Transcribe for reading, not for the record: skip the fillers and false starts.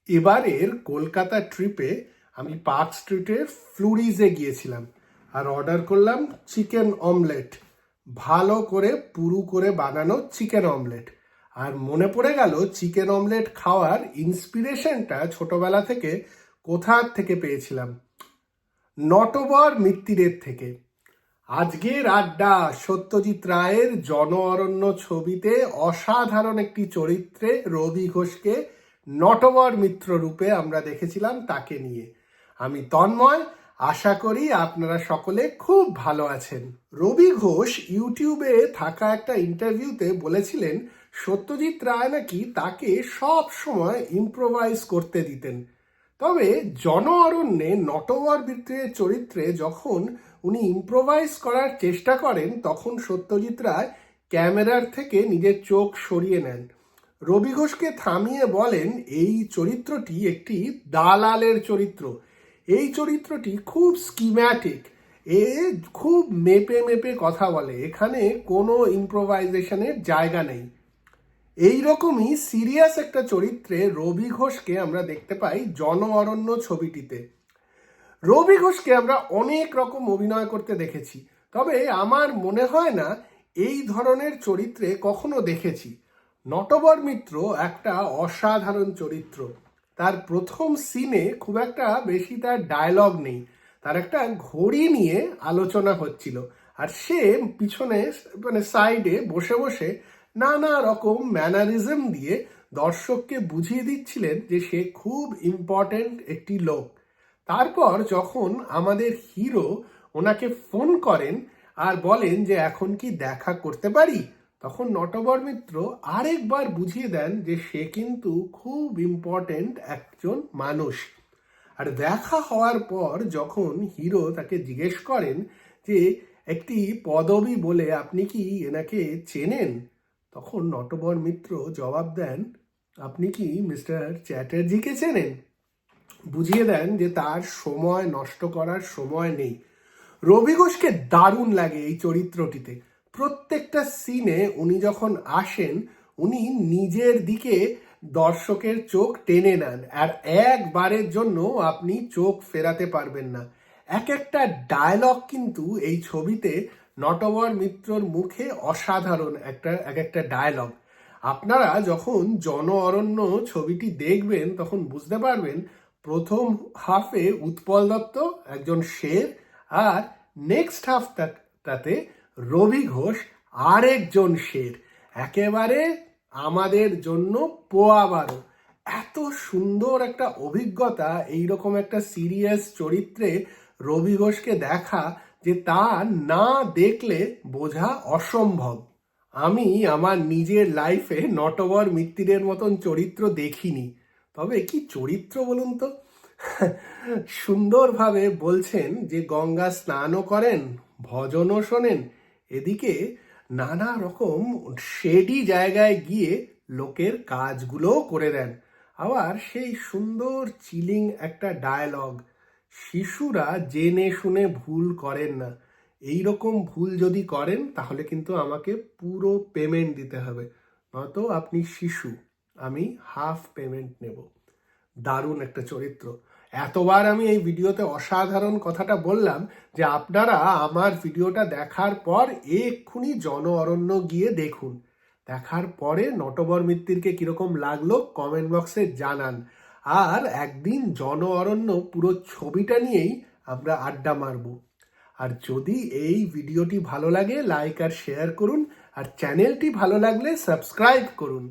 এবারের কলকাতা ট্রিপে আমি পার্ক স্ট্রিটের ফ্লুরিজে গিয়েছিলাম আর অর্ডার করলাম চিকেন অমলেট। ভালো করে পুরু করে বানানো চিকেন অমলেট। আর মনে পড়ে গেল চিকেন অমলেট খাওয়ার ইন্সপিরেশনটা ছোটবেলা থেকে কোথা থেকে পেয়েছিলাম, নটবর মিত্তিরের থেকে। আজকের আড্ডা সত্যজিৎ রায়ের জন অরণ্য ছবিতে অসাধারণ একটি চরিত্রে রবি ঘোষকে নটবর মিত্র রূপে আমরা দেখেছিলাম, তাকে নিয়ে। আমি তন্ময়, আশা করি আপনারা সকলে খুব ভালো আছেন। রবি ঘোষ ইউটিউবে থাকা একটা ইন্টারভিউতে বলেছিলেন সত্যজিৎ রায় নাকি তাকে সব সময় ইম্প্রোভাইজ করতে দিতেন। তবে জন অরণ্যে নটবর মিত্রের চরিত্রে যখন উনি ইম্প্রোভাইজ করার চেষ্টা করেন তখন সত্যজিৎ রায় ক্যামেরার থেকে নিজের চোখ সরিয়ে নেন। রবি ঘোষকে থামিয়ে বলেন এই চরিত্রটি একটি দালালের চরিত্র, এই চরিত্রটি খুব স্কিম্যাটিক, এ খুব মেপে মেপে কথা বলে, এখানে কোনো ইম্প্রোভাইজেশনের জায়গা নেই। এই রকমই সিরিয়াস একটা চরিত্রে রবি ঘোষকে আমরা দেখতে পাই জন অরণ্য ছবিটিতে। রবি ঘোষকে আমরা অনেক রকম অভিনয় করতে দেখেছি, তবে আমার মনে হয় না এই ধরনের চরিত্রে কখনো দেখেছি। নটবর মিত্র একটা অসাধারণ চরিত্র। তার প্রথম সিনে খুব একটা বেশি তার ডায়লগ নেই, তার একটা ঘড়ি নিয়ে আলোচনা হচ্ছিল আর সে পিছনে সাইডে বসে বসে নানা রকম ম্যানারিজম দিয়ে দর্শককে বুঝিয়ে দিচ্ছিলেন যে সে খুব ইম্পর্টেন্ট একটি লোক। তারপর যখন আমাদের হিরো ওনাকে ফোন করেন আর বলেন যে এখন কি দেখা করতে পারি, তখন নটবর মিত্র আরেকবার বুঝিয়ে দেন যে সে কিন্তু খুব ইম্পর্টেন্ট একজন মানুষ। আর দেখা হওয়ার পর যখন হিরো তাকে জিজ্ঞেস করেন যে একটি পদবী বলে আপনি কি এনাকে চেনেন, তখন নটবর মিত্র জবাব দেন, আপনি কি মিস্টার চ্যাটার্জিকে চেনেন? বুঝিয়ে দেন যে তার সময় নষ্ট করার সময় নেই। রবি ঘোষকে দারুণ লাগে এই চরিত্রটিতে। প্রত্যেকটা সিনে উনি যখন আসেন উনি নিজের দিকে দর্শকের চোখ টেনে নেন আর একবারের জন্য আপনি চোখ ফেরাতে পারবেন না। এক একটা ডায়লগ কিন্তু এই ছবিতে নটবর মিত্রর মুখে অসাধারণ এক একটা ডায়লগ। আপনারা যখন জন অরণ্য ছবিটি দেখবেন তখন বুঝতে পারবেন প্রথম হাফে উৎপল দত্ত একজন শের আর নেক্সট হাফটাতে রবি ঘোষ আরেকজন শের, একেবারে আমাদের জন্য পোয়াবারও। এত সুন্দর একটা অভিজ্ঞতা এইরকম একটা সিরিয়াস চরিত্রে রবি ঘোষকে দেখা যে তা না দেখলে বোঝা অসম্ভব। আমি আমার নিজের লাইফে নটবর মিত্তিরের মতন চরিত্র দেখিনি, তবে কি চরিত্র বলুন তো। সুন্দরভাবে বলছেন যে গঙ্গা স্নানও করেন, ভজনও শোনেন, এদিকে নানা রকম শেডি জায়গায় গিয়ে লোকের কাজগুলোও করে দেন। আবার সেই সুন্দর চিলিং একটা ডায়লগ, শিশুরা জেনে শুনে ভুল করেন না, এই রকম ভুল যদি করেন তাহলে কিন্তু আমাকে পুরো পেমেন্ট দিতে হবে, নয়তো আপনি শিশু, আমি হাফ পেমেন্ট নেব। দারুণ একটা চরিত্র। এতবার আমি এই ভিডিওতে অসাধারণ কথাটা বললাম যে আপনারা আমার ভিডিওটা দেখার পর এক্ষুনি জন অরণ্য গিয়ে দেখুন। দেখার পরে নটবর মিত্তিরকে কিরকম লাগলো কমেন্ট বক্সে জানান। আর একদিন জন অরণ্য পুরো ছবিটা নিয়েই আমরা আড্ডা মারব। আর যদি এই ভিডিওটি ভালো লাগে লাইক আর শেয়ার করুন, আর চ্যানেলটি ভালো লাগলে সাবস্ক্রাইব করুন।